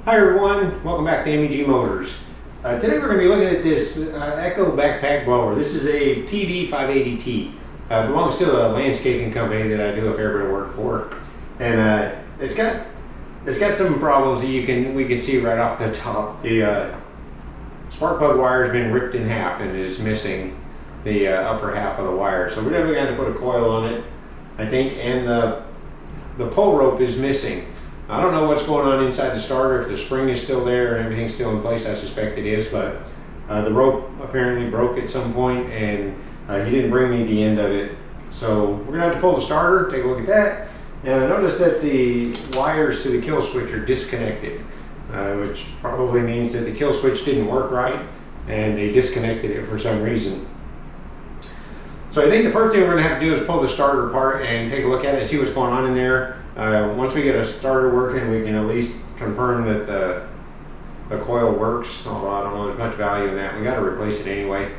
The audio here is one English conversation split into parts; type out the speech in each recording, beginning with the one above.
Hi everyone, welcome back to MEG Motors. Today we're going to be looking at this Echo backpack blower. This is a PB580T. It belongs to a landscaping company that I do a fair bit of work for, and it's got some problems that we can see right off the top. The spark plug wire has been ripped in half and is missing the upper half of the wire. So we're definitely going to put a coil on it, I think, and the pull rope is missing. I don't know what's going on inside the starter, if the spring is still there and everything's still in place. I suspect it is, but the rope apparently broke at some point, and he didn't bring me the end of it. So we're gonna have to pull the starter, take a look at that. And I noticed that the wires to the kill switch are disconnected, which probably means that the kill switch didn't work right and they disconnected it for some reason. So I think the first thing we're gonna have to do is pull the starter apart and take a look at it and see what's going on in there. Once we get a starter working, we can at least confirm that the coil works, although I don't know there's much value in that. We got to replace it anyway.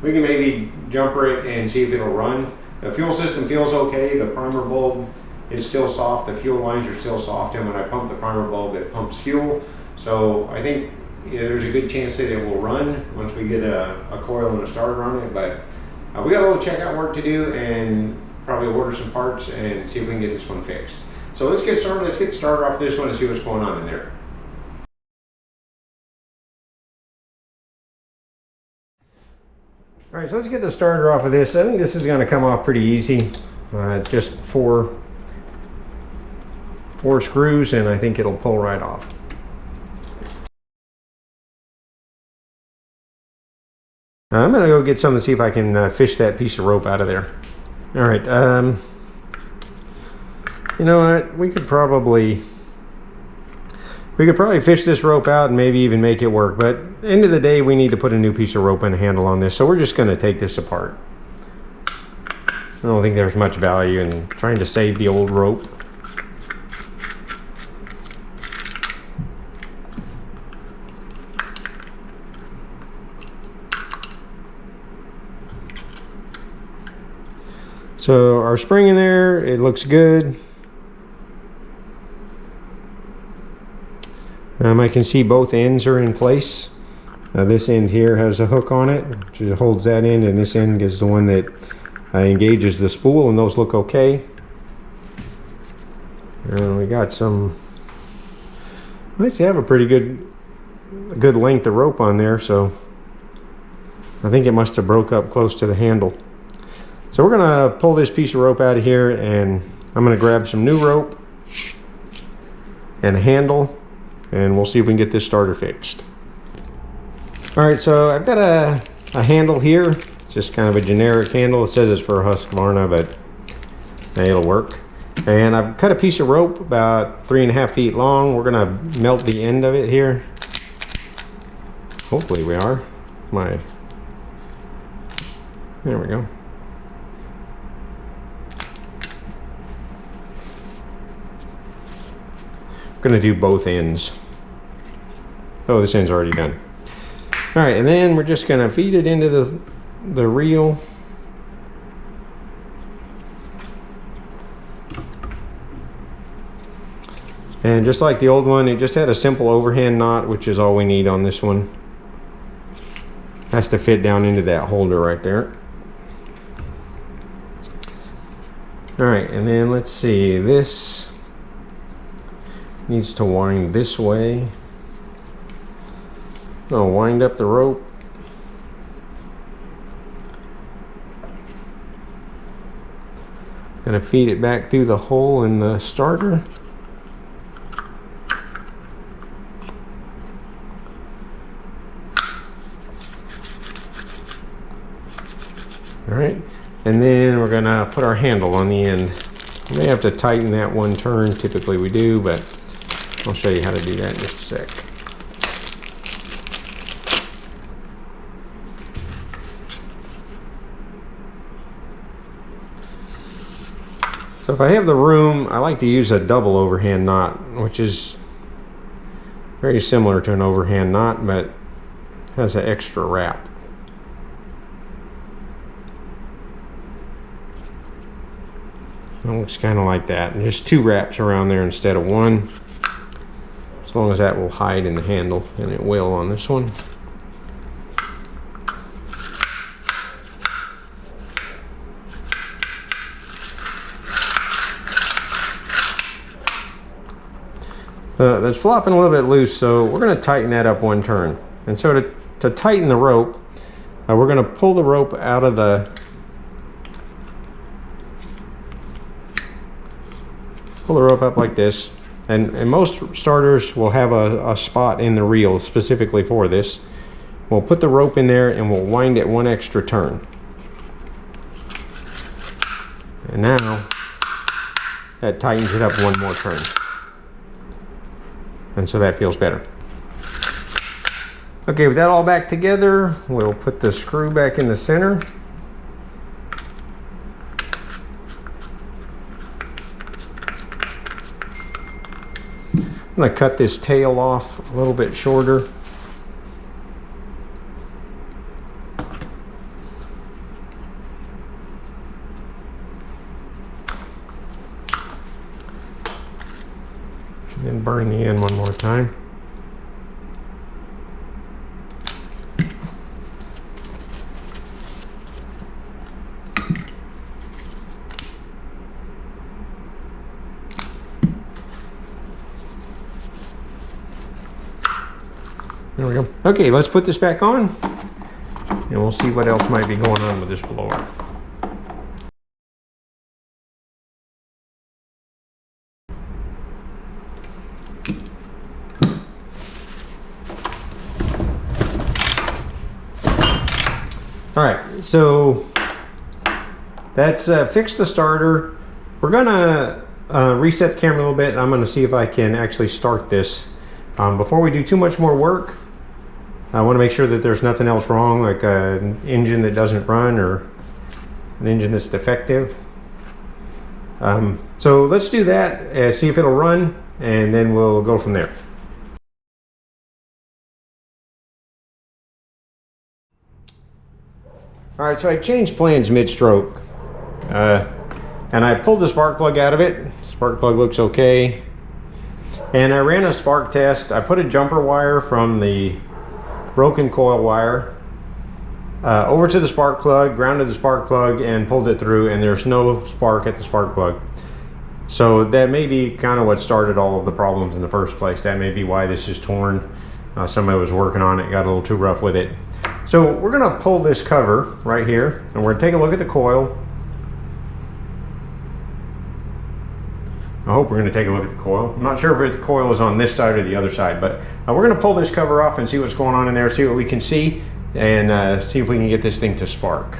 We can maybe jumper it and see if it'll run. The fuel system feels okay. The primer bulb is still soft. The fuel lines are still soft, and when I pump the primer bulb, it pumps fuel. So I think there's a good chance that it will run once we get a coil and a starter on it. But we got a little checkout work to do, and probably order some parts and see if we can get this one fixed. So let's get started. Let's get the starter off this one and see what's going on in there. All right, so let's get the starter off of this. I think this is going to come off pretty easy. Just four screws, and I think it'll pull right off. I'm going to go get some and see if I can fish that piece of rope out of there. All right, you know what? We could probably fish this rope out and maybe even make it work. But at the end of the day, we need to put a new piece of rope and handle on this. So we're just going to take this apart. I don't think there's much value in trying to save the old rope. So our spring in there, it looks good. I can see both ends are in place. This end here has a hook on it, which holds that end, and this end is the one that engages the spool, and those look okay. And we got some, we actually have a pretty good length of rope on there, so I think it must have broke up close to the handle. So we're gonna pull this piece of rope out of here, and I'm gonna grab some new rope and a handle, and we'll see if we can get this starter fixed. All right, so I've got a handle here. It's just kind of a generic handle. It says it's for a Husqvarna, but it'll work. And I've cut a piece of rope about 3.5 feet long. We're gonna melt the end of it here. Hopefully we are. There we go. We're going to do both ends. Oh, this end's already done. All right, and then we're just going to feed it into the reel. And just like the old one, it just had a simple overhand knot, which is all we need on this one. Has to fit down into that holder right there. All right, and then let's see, this needs to wind this way. I'll wind up the rope. Gonna feed it back through the hole in the starter. All right, and then we're gonna put our handle on the end. We may have to tighten that one turn. Typically we do, but I'll show you how to do that in just a sec. So if I have the room, I like to use a double overhand knot, which is very similar to an overhand knot, but has an extra wrap. It looks kind of like that, and just 2 wraps around there instead of 1. So long as that will hide in the handle, and it will on this one. That's flopping a little bit loose, so we're going to tighten that up one turn. And so to tighten the rope, we're going to pull the rope out of the rope up like this. And most starters will have a spot in the reel specifically for this. We'll put the rope in there and we'll wind it one extra turn. And now that tightens it up one more turn. And so that feels better. Okay, with that all back together, we'll put the screw back in the center. I'm going to cut this tail off a little bit shorter. And burn the end one more time. There we go. Okay, let's put this back on and we'll see what else might be going on with this blower. All right, so that's fixed the starter. We're gonna reset the camera a little bit, and I'm gonna see if I can actually start this. Before we do too much more work, I wanna make sure that there's nothing else wrong, like an engine that doesn't run or an engine that's defective. So let's do that, see if it'll run, and then we'll go from there. All right, so I changed plans mid-stroke, and I pulled the spark plug out of it. Spark plug looks okay. And I ran a spark test. I put a jumper wire from the broken coil wire over to the spark plug, grounded the spark plug, and pulled it through, and there's no spark at the spark plug. So that may be kind of what started all of the problems in the first place. That may be why this is torn. Somebody was working on it, got a little too rough with it. So we're gonna pull this cover right here, and we're gonna take a look at the coil. I hope we're gonna take a look at the coil. I'm not sure if the coil is on this side or the other side, but we're gonna pull this cover off and see what's going on in there, see what we can see, and see if we can get this thing to spark.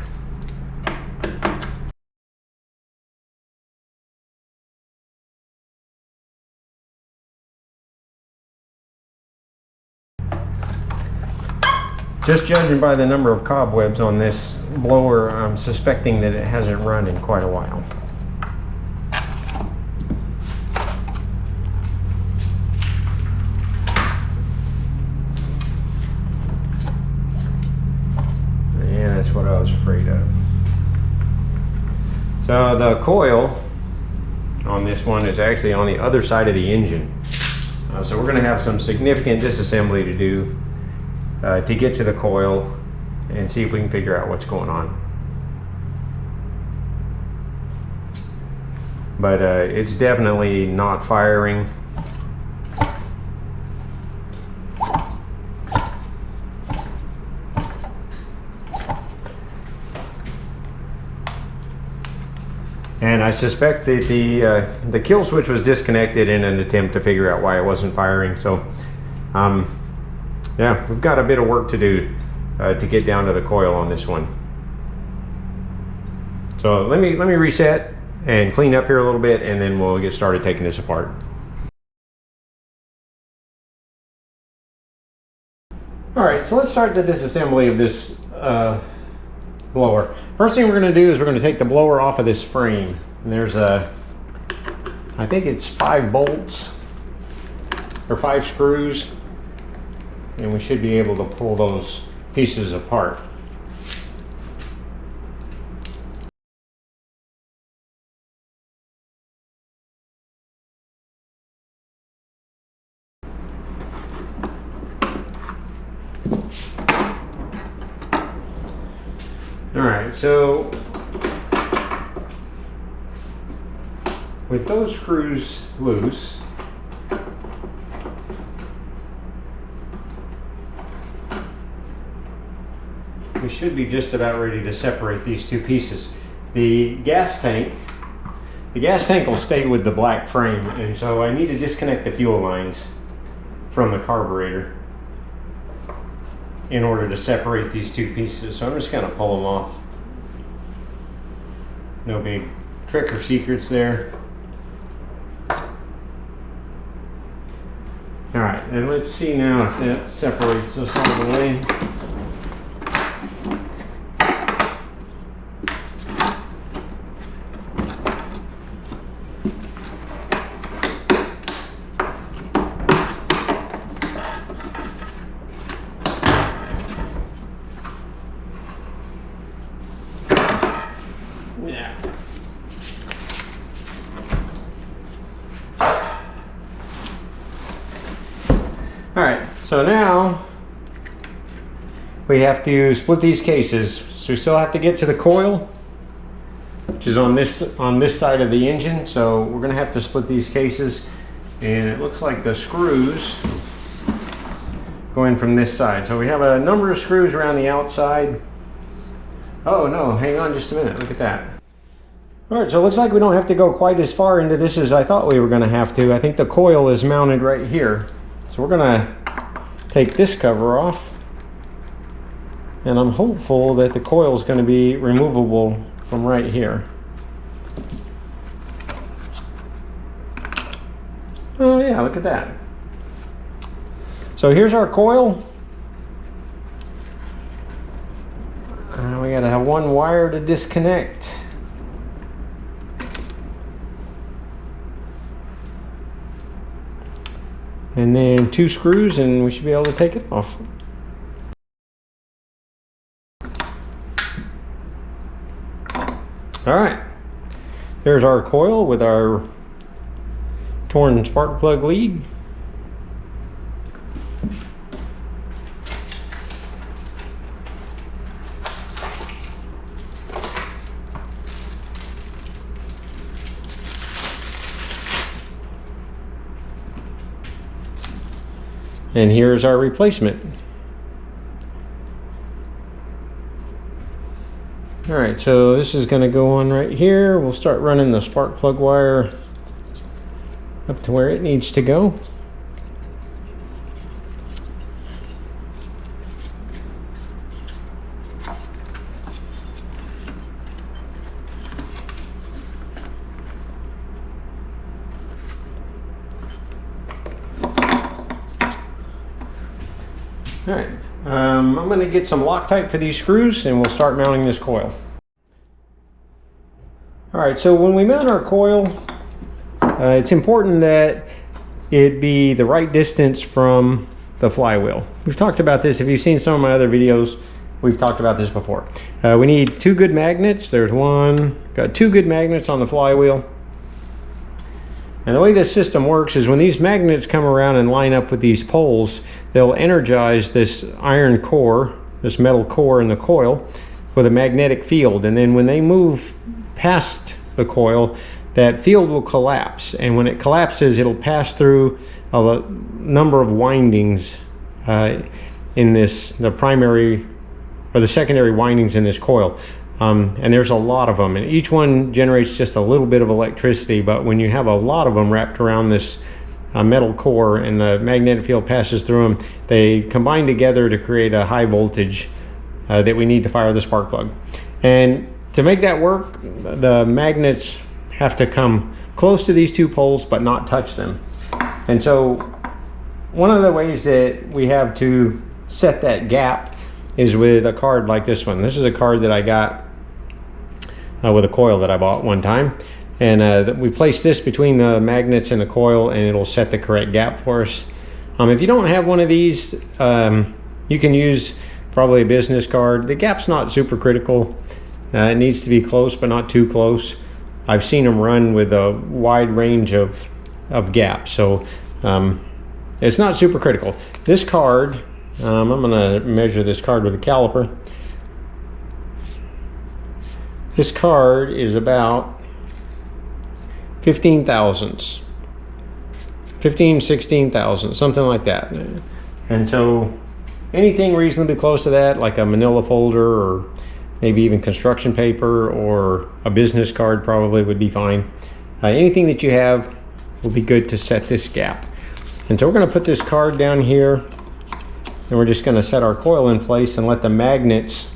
Just judging by the number of cobwebs on this blower, I'm suspecting that it hasn't run in quite a while. Yeah, that's what I was afraid of. So the coil on this one is actually on the other side of the engine. So we're going to have some significant disassembly to do to get to the coil and see if we can figure out what's going on. But it's definitely not firing. And I suspect that the kill switch was disconnected in an attempt to figure out why it wasn't firing. So yeah, we've got a bit of work to do to get down to the coil on this one. So let me reset and clean up here a little bit, and then we'll get started taking this apart. All right, so let's start the disassembly of this blower. First thing we're going to do is we're going to take the blower off of this frame. And there's I think it's 5 bolts or 5 screws, and we should be able to pull those pieces apart. All right, so with those screws loose, we should be just about ready to separate these two pieces. The gas tank will stay with the black frame, and so I need to disconnect the fuel lines from the carburetor in order to separate these two pieces. So I'm just gonna pull them off. No big trick or secrets there. All right, and let's see now if that separates us all the way. Yeah. All right, so now we have to split these cases. So we still have to get to the coil, which is on this side of the engine. So we're gonna have to split these cases, and it looks like the screws going from this side. So we have a number of screws around the outside. Oh no, hang on just a minute, look at that. All right, so it looks like we don't have to go quite as far into this as I thought we were gonna have to. I think the coil is mounted right here. So we're gonna take this cover off, and I'm hopeful that the coil is gonna be removable from right here. Oh yeah, look at that. So here's our coil. We gotta have one wire to disconnect. And then 2 screws, and we should be able to take it off. All right, there's our coil with our torn spark plug lead. And here's our replacement. All right, so this is gonna go on right here. We'll start running the spark plug wire up to where it needs to go. All right, I'm going to get some Loctite for these screws, and we'll start mounting this coil. All right, so when we mount our coil, it's important that it be the right distance from the flywheel. We've talked about this. If you've seen some of my other videos, we've talked about this before. We need 2 good magnets. There's one, got 2 good magnets on the flywheel. And the way this system works is when these magnets come around and line up with these poles, they'll energize this iron core, this metal core in the coil, with a magnetic field. And then when they move past the coil, that field will collapse. And when it collapses, it'll pass through a number of windings in the primary or the secondary windings in this coil. And there's a lot of them, and each one generates just a little bit of electricity. But when you have a lot of them wrapped around this metal core and the magnetic field passes through them, they combine together to create a high voltage that we need to fire the spark plug. And to make that work, the magnets have to come close to these 2 poles but not touch them. And so one of the ways that we have to set that gap is with a card like this one. This is a card that I got with a coil that I bought one time. And we place this between the magnets and the coil, and it'll set the correct gap for us. If you don't have one of these, you can use probably a business card. The gap's not super critical. It needs to be close, but not too close. I've seen them run with a wide range of gaps, so it's not super critical. This card, I'm gonna measure this card with a caliper. This card is about 15 thousandths. 15, 16 thousandths, something like that. And so anything reasonably close to that, like a manila folder or maybe even construction paper or a business card probably would be fine. Anything that you have will be good to set this gap. And so we're going to put this card down here, and we're just going to set our coil in place and let the magnets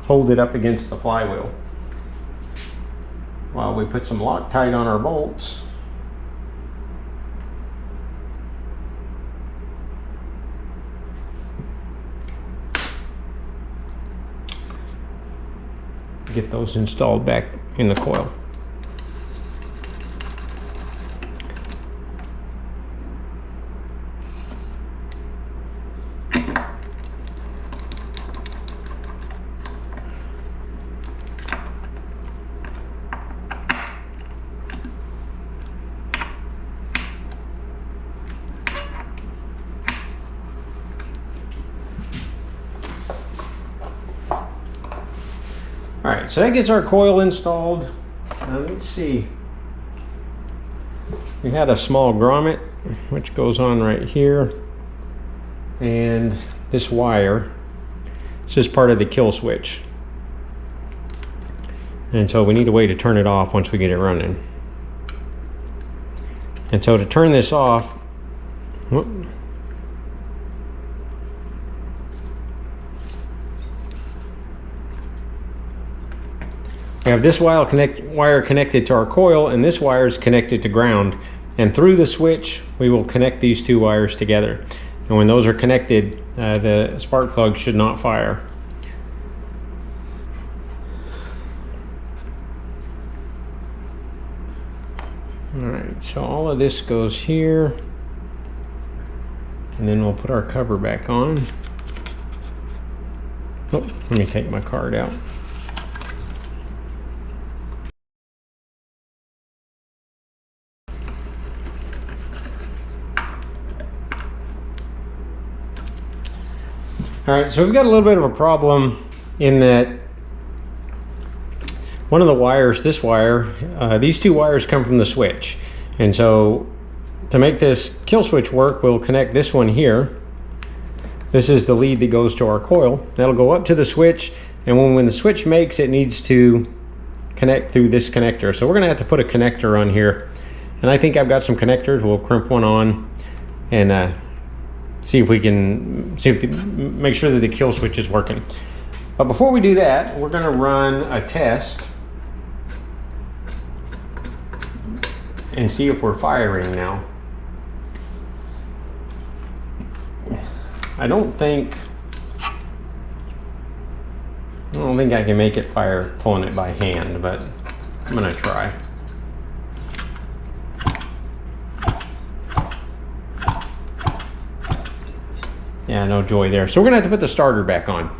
hold it up against the flywheel while we put some Loctite on our bolts. Get those installed back in the coil. All right, so that gets our coil installed. Let's see. We had a small grommet, which goes on right here. And this wire, this is part of the kill switch. And so we need a way to turn it off once we get it running. And so to turn this off, whoop, we have this wire connected to our coil, and this wire is connected to ground. And through the switch, we will connect these two wires together. And when those are connected, the spark plug should not fire. All right, so all of this goes here. And then we'll put our cover back on. Oh, let me take my card out. All right, so we've got a little bit of a problem in that one of the wires, this wire, these two wires come from the switch. And so to make this kill switch work, we'll connect this one here. This is the lead that goes to our coil. That'll go up to the switch, and when the switch makes, it needs to connect through this connector. So we're gonna have to put a connector on here. And I think I've got some connectors. We'll crimp one on and see if we can make sure that the kill switch is working. But before we do that, we're going to run a test and see if we're firing now. I don't think I can make it fire pulling it by hand, but I'm going to try. Yeah, no joy there. So we're gonna have to put the starter back on.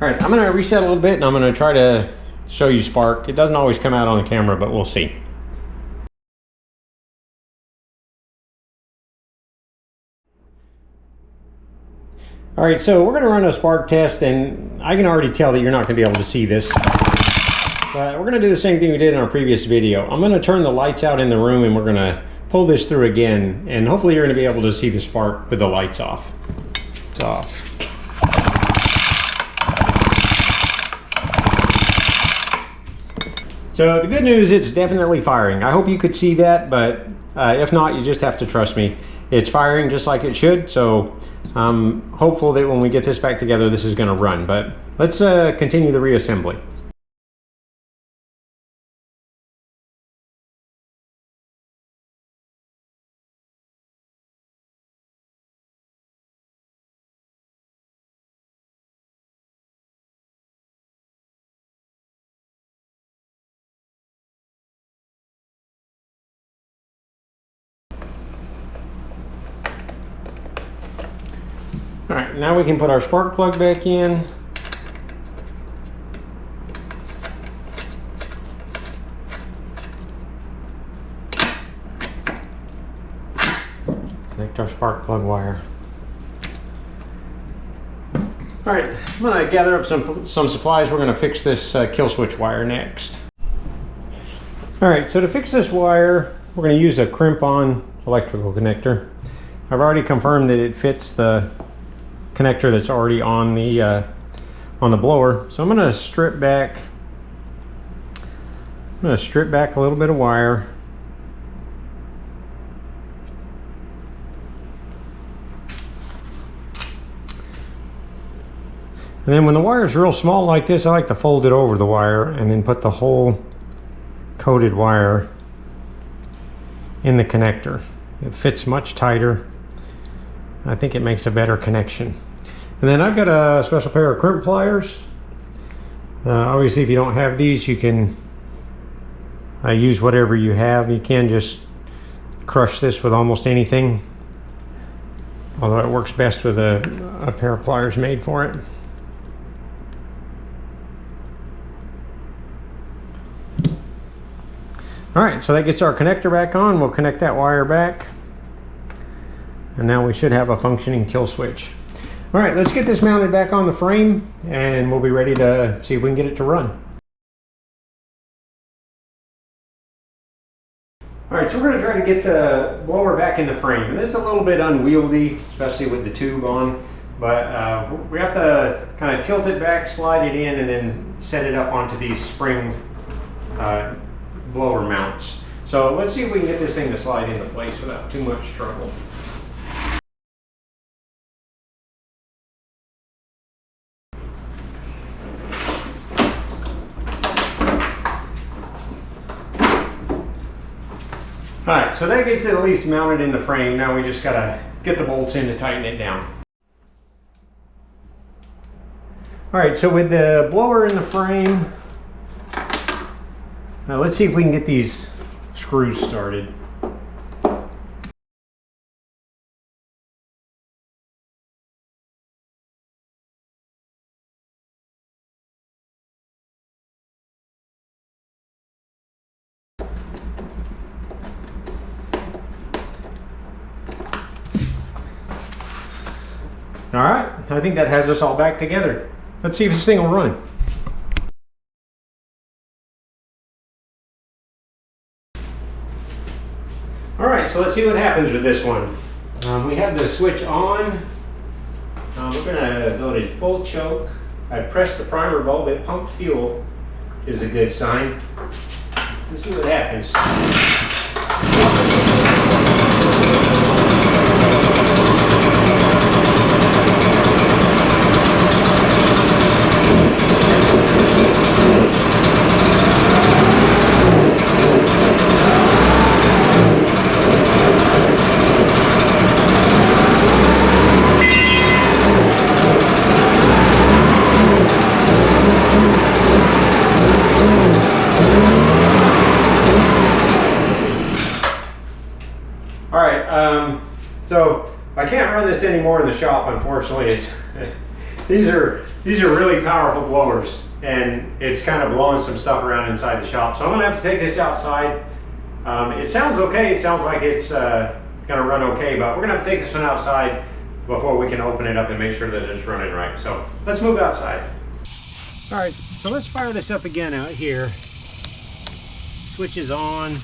All right, I'm gonna reset a little bit and I'm gonna try to show you spark. It doesn't always come out on the camera, but we'll see. All right, so we're gonna run a spark test, and I can already tell that you're not gonna be able to see this. But we're gonna do the same thing we did in our previous video. I'm gonna turn the lights out in the room and we're gonna pull this through again, and hopefully you're gonna be able to see the spark with the lights off. It's off. So the good news, it's definitely firing. I hope you could see that, but if not, you just have to trust me. It's firing just like it should, so I'm hopeful that when we get this back together, this is gonna run. But let's continue the reassembly. All right, now we can put our spark plug back in. disconnect our spark plug wire. All right, I'm gonna gather up some supplies. We're gonna fix this kill switch wire next. All right, so to fix this wire, we're gonna use a crimp-on electrical connector. I've already confirmed that it fits the connector that's already on the blower. So I'm gonna strip back. I'm gonna strip back a little bit of wire. And then when the wire is real small like this, I like to fold it over the wire and then put the whole coated wire in the connector. It fits much tighter. I think it makes a better connection. And then I've got a special pair of crimp pliers. Obviously, if you don't have these, you can use whatever you have. You can just crush this with almost anything, although it works best with a pair of pliers made for it. All right, so that gets our connector back on. We'll connect that wire back. And now we should have a functioning kill switch. All right, let's get this mounted back on the frame and we'll be ready to see if we can get it to run. All right, so we're gonna try to get the blower back in the frame. And this is a little bit unwieldy, especially with the tube on, but we have to kind of tilt it back, slide it in, and then set it up onto these spring blower mounts. So let's see if we can get this thing to slide into place without too much trouble. All right, so that gets it at least mounted in the frame. Now we just gotta get the bolts in to tighten it down. All right, so with the blower in the frame, now let's see if we can get these screws started. All right, I think that has us all back together. Let's see if this thing will run. All right, so let's see what happens with this one. We have the switch on. We're gonna go to full choke. I pressed the primer bulb, it pumped fuel, is a good sign. Let's see what happens. So I can't run this anymore in the shop, unfortunately. These are really powerful blowers, and it's kind of blowing some stuff around inside the shop. So I'm gonna have to take this outside. It sounds okay. It sounds like it's gonna run okay, but we're gonna have to take this one outside before we can open it up and make sure that it's running right. So let's move outside. All right, so let's fire this up again out here. Switch is on.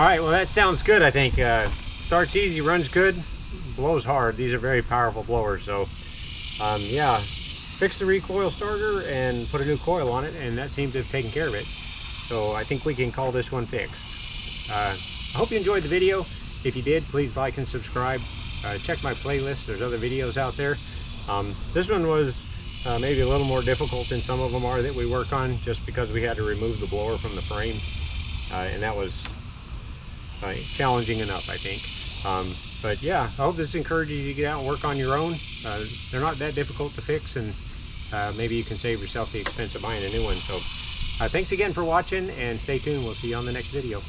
right, well that sounds good. I think starts easy, runs good, blows hard. These are very powerful blowers. So yeah, fix the recoil starter and put a new coil on it, and that seems to have taken care of it. So I think we can call this one fixed. I hope you enjoyed the video. If you did, please like and subscribe. Check my playlist. There's other videos out there. This one was maybe a little more difficult than some of them are that we work on, just because we had to remove the blower from the frame, and that was challenging enough, I think. But yeah, I hope this encourages you to get out and work on your own. They're not that difficult to fix, and maybe you can save yourself the expense of buying a new one. So thanks again for watching, and stay tuned. We'll see you on the next video.